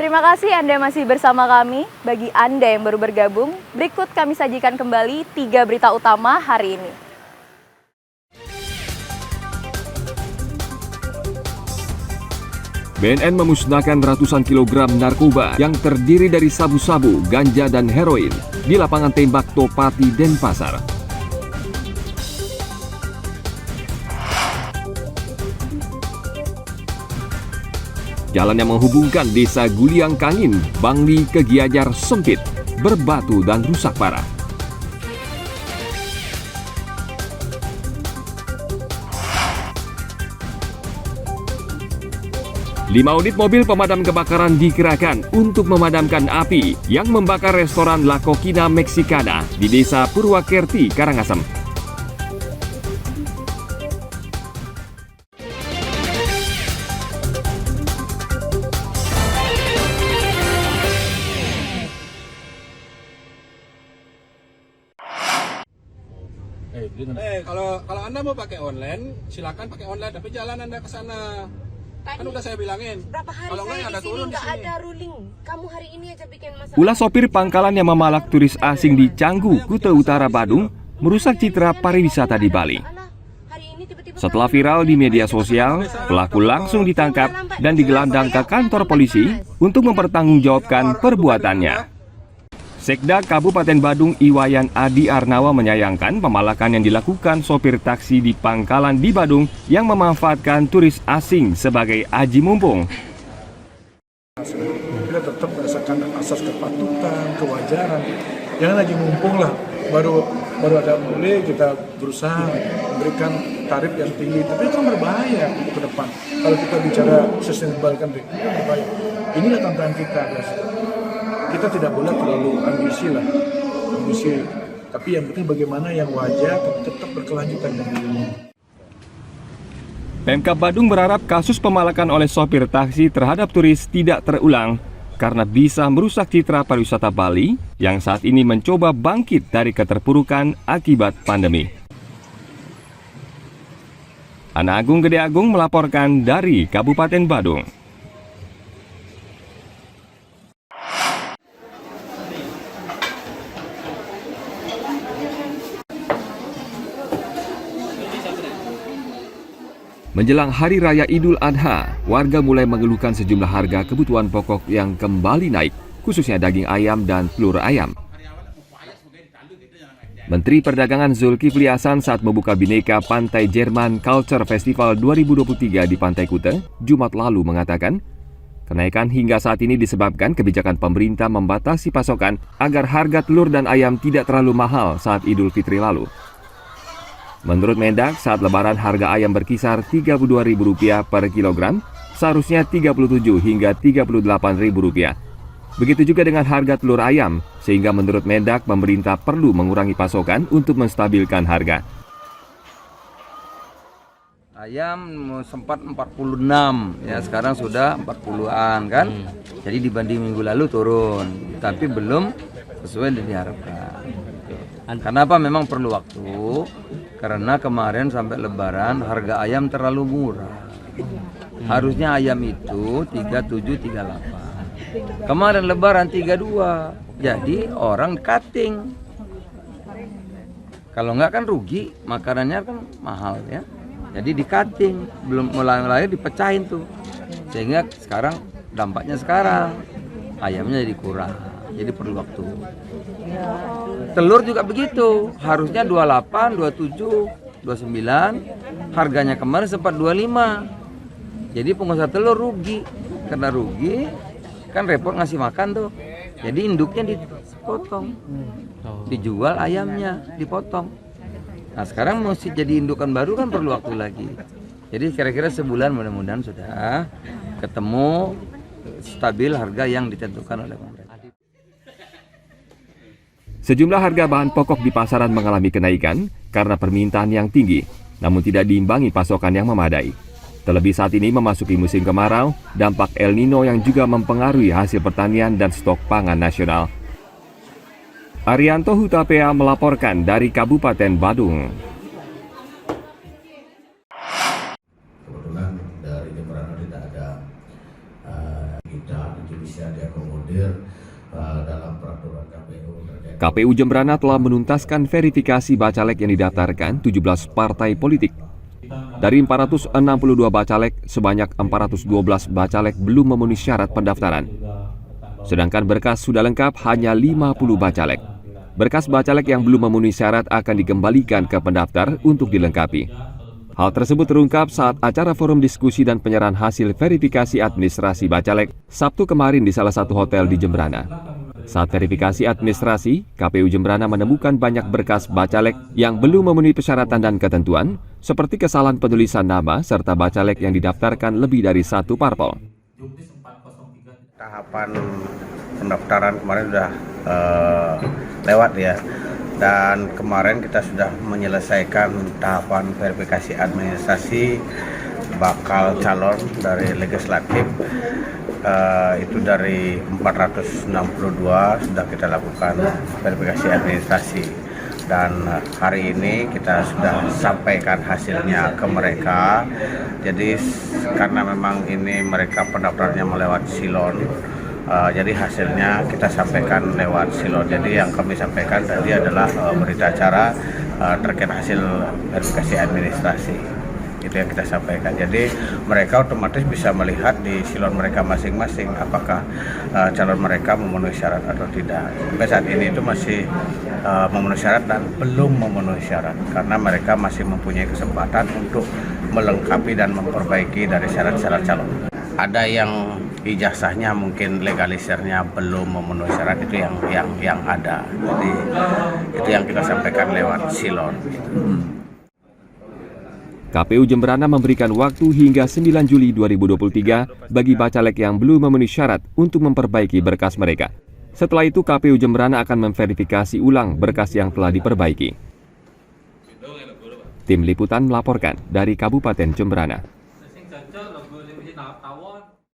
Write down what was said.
Terima kasih Anda masih bersama kami. Bagi Anda yang baru bergabung, berikut kami sajikan kembali 3 berita utama hari ini. BNN memusnahkan ratusan kilogram narkoba yang terdiri dari sabu-sabu, ganja, dan heroin di lapangan tembak Topati, Denpasar. Jalan yang menghubungkan desa Guliang Kangin, Bangli ke Gianyar sempit, berbatu dan rusak parah. Lima unit mobil pemadam kebakaran dikerahkan untuk memadamkan api yang membakar restoran La Coquina Mexicana di Desa Purwakerti, Karangasem. Kalau Anda mau pakai online, silakan pakai online, tapi jalan Anda ke sana. Kan udah saya bilangin. Berapa hari kalau saya ada di sini nggak ada ruling. Kamu hari ini aja bikin masalah. Ulah sopir pangkalan yang memalak turis asing di Canggu, Kuta Utara, Badung, merusak citra pariwisata di Bali. Setelah viral di media sosial, pelaku langsung ditangkap dan digelandang ke kantor polisi untuk mempertanggungjawabkan perbuatannya. Sekda Kabupaten Badung Iwayan Adi Arnawa menyayangkan pemalakan yang dilakukan sopir taksi di pangkalan di Badung yang memanfaatkan turis asing sebagai aji mumpung. Kita tetap berdasarkan asas kepatutan, kewajaran. Jangan aji mumpung lah. Baru ada boleh kita berusaha memberikan tarif yang tinggi, tapi itu kan berbahaya ke depan. Kalau kita bicara sustainable kan itu berbahaya. Inilah tantangan kita, guys. Kita tidak boleh terlalu ambisi, tapi yang penting bagaimana yang wajar tetap berkelanjutan. Pemkab Badung berharap kasus pemalakan oleh sopir taksi terhadap turis tidak terulang karena bisa merusak citra pariwisata Bali yang saat ini mencoba bangkit dari keterpurukan akibat pandemi. Ana Agung Gede Agung melaporkan dari Kabupaten Badung. Menjelang Hari Raya Idul Adha, warga mulai mengeluhkan sejumlah harga kebutuhan pokok yang kembali naik, khususnya daging ayam dan telur ayam. Menteri Perdagangan Zulkifli Hasan saat membuka Bhinneka Pantai Jerman Culture Festival 2023 di Pantai Kuta, Jumat lalu mengatakan, kenaikan hingga saat ini disebabkan kebijakan pemerintah membatasi pasokan agar harga telur dan ayam tidak terlalu mahal saat Idul Fitri lalu. Menurut Mendak, saat lebaran harga ayam berkisar Rp32.000 per kilogram, seharusnya Rp37 hingga Rp38.000. Begitu juga dengan harga telur ayam, sehingga menurut Mendak pemerintah perlu mengurangi pasokan untuk menstabilkan harga. Ayam sempat 46, ya sekarang sudah 40-an kan. Jadi dibanding minggu lalu turun, tapi belum sesuai yang diharapkan. Kenapa memang perlu waktu? Karena kemarin sampai lebaran harga ayam terlalu murah. Harusnya ayam itu 37, 38. Kemarin lebaran 32. Jadi orang cutting. Kalau enggak kan rugi, makanannya kan mahal ya. Jadi di cutting, belum mulai dipecahin tuh. Sehingga sekarang dampaknya sekarang ayamnya jadi kurang. Jadi perlu waktu. Telur juga begitu, harusnya 28, 27, 29, harganya kemarin sempat 25. Jadi pengusaha telur rugi, karena rugi kan repot ngasih makan tuh. Jadi induknya dipotong, dijual ayamnya dipotong. Nah sekarang mesti jadi indukan baru kan perlu waktu lagi. Jadi kira-kira sebulan mudah-mudahan sudah ketemu stabil harga yang ditentukan oleh pemerintah. Sejumlah harga bahan pokok di pasaran mengalami kenaikan karena permintaan yang tinggi, namun tidak diimbangi pasokan yang memadai. Terlebih saat ini memasuki musim kemarau, dampak El Nino yang juga mempengaruhi hasil pertanian dan stok pangan nasional. Arianto Hutapea melaporkan dari Kabupaten Badung. Kebetulan dari Jemberana tidak ada kita itu bisa KPU Jembrana telah menuntaskan verifikasi bacalek yang didaftarkan 17 partai politik. Dari 462 bacalek, sebanyak 412 bacalek belum memenuhi syarat pendaftaran. Sedangkan berkas sudah lengkap hanya 50 bacalek. Berkas bacalek yang belum memenuhi syarat akan dikembalikan ke pendaftar untuk dilengkapi. Hal tersebut terungkap saat acara forum diskusi dan penyerahan hasil verifikasi administrasi bacalek Sabtu kemarin di salah satu hotel di Jembrana. Saat verifikasi administrasi, KPU Jembrana menemukan banyak berkas bacalek yang belum memenuhi persyaratan dan ketentuan, seperti kesalahan penulisan nama serta bacalek yang didaftarkan lebih dari satu parpol. Tahapan pendaftaran kemarin sudah lewat ya, dan kemarin kita sudah menyelesaikan tahapan verifikasi administrasi bakal calon dari legislatif. Itu dari 462 sudah kita lakukan verifikasi administrasi, dan hari ini kita sudah sampaikan hasilnya ke mereka. Jadi karena memang ini mereka pendaftarnya melewat silon, jadi hasilnya kita sampaikan lewat silon. Jadi yang kami sampaikan tadi adalah berita acara terkait hasil verifikasi administrasi. Itu yang kita sampaikan. Jadi mereka otomatis bisa melihat di silon mereka masing-masing apakah calon mereka memenuhi syarat atau tidak. Sampai saat ini itu masih memenuhi syarat dan belum memenuhi syarat, karena mereka masih mempunyai kesempatan untuk melengkapi dan memperbaiki dari syarat-syarat calon. Ada yang ijazahnya mungkin legalisirnya belum memenuhi syarat, itu yang ada. Jadi itu yang kita sampaikan lewat silon. KPU Jembrana memberikan waktu hingga 9 Juli 2023 bagi bacalek yang belum memenuhi syarat untuk memperbaiki berkas mereka. Setelah itu KPU Jembrana akan memverifikasi ulang berkas yang telah diperbaiki. Tim Liputan melaporkan dari Kabupaten Jembrana.